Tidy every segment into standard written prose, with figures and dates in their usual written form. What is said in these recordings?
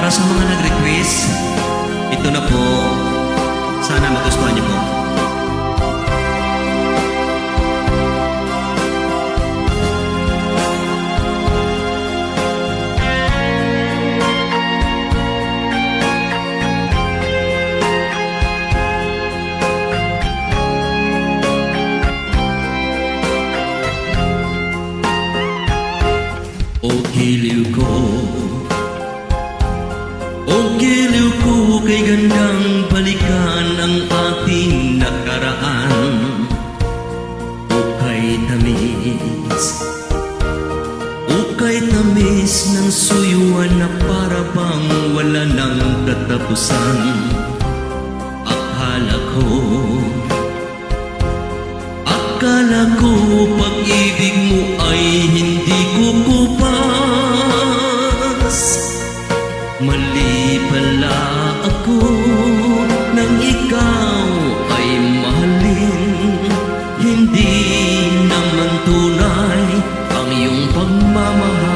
Para sa mga nag-request, ito na po. Sana magustuhan niyo po. O giliw ko, o giliw ko, kay gandang balikan ang ating nakaraan. O kay tamis ng suyuan na para bang wala nang katapusan. Akala ko pag-ibig mo ay hindi kukupas. Mali pala ako nang ikaw ay mahalin. Hindi naman tunay ang iyong pagmamahal.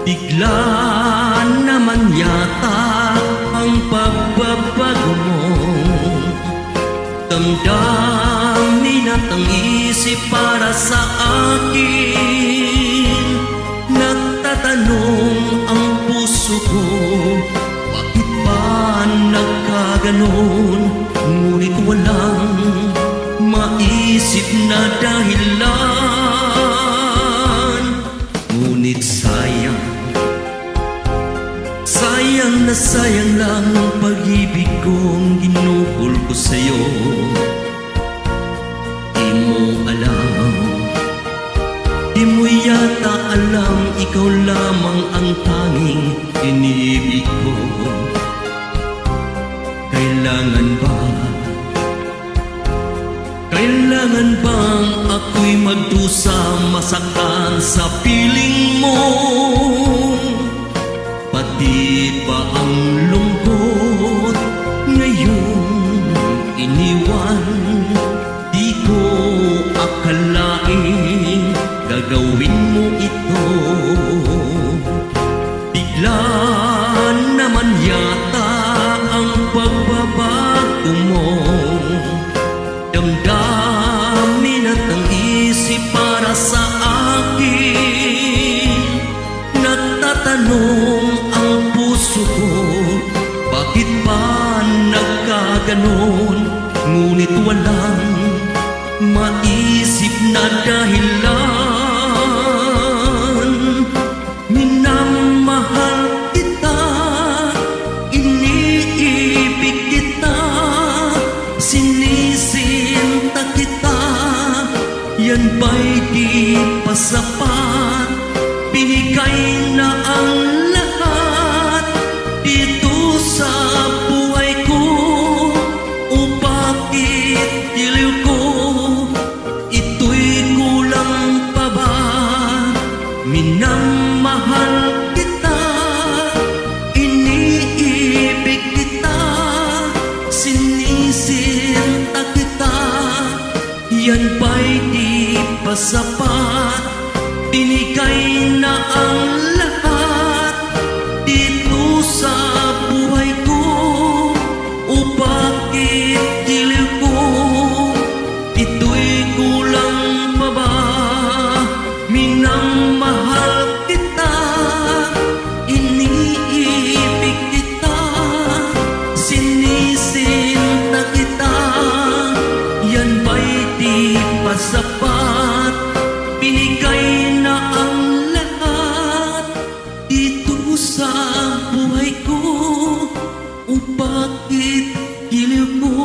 Bigla naman yata ang pagbabago mo. Damdamin at ang isip para sa akin. Nagtatanong ang puso ko, bakit ba nagkaganon? Ngunit walang maisip na dahilan. Ngunit sayang na sayang lang ang pag-ibig kong ginugol ko sa'yo. Di mo alam, di mo yata alam, ikaw lamang ang tanging iniibig ko. Kailangan bang ako'y magdusa, masaktan sa piling mo? Pati ba ang lungkot ngayong iniwan? Di ko akalain gagawin mo ito. Bigla naman yata ang pagbabago mo. Damdamin at ang isip para sa akin. Nagtatanong ang puso ko, bakit ba nagkaganon? Ngunit walang maisip na dahilan. Minamahal kita, iniibig kita, sinisinta kita. Yan ba'y di pa sapat? Binigay na ang lahat dito sa buhay ko. O bakit giliw ko? Ito'y kulang pa ba? Minamahal kita, iniibig kita, sinisinta kita. Yan ba'y di pa sapat? Binigay na ang lahat dito sa buhay ko. O bakit giliw ko? Ito'y kulang pa ba? Minamahal kita, iniibig kita, sinisinta kita. Yan ba'y di pa sapat? Binigay na ang lahat dito sa buhay ko. O bakit giliw ko?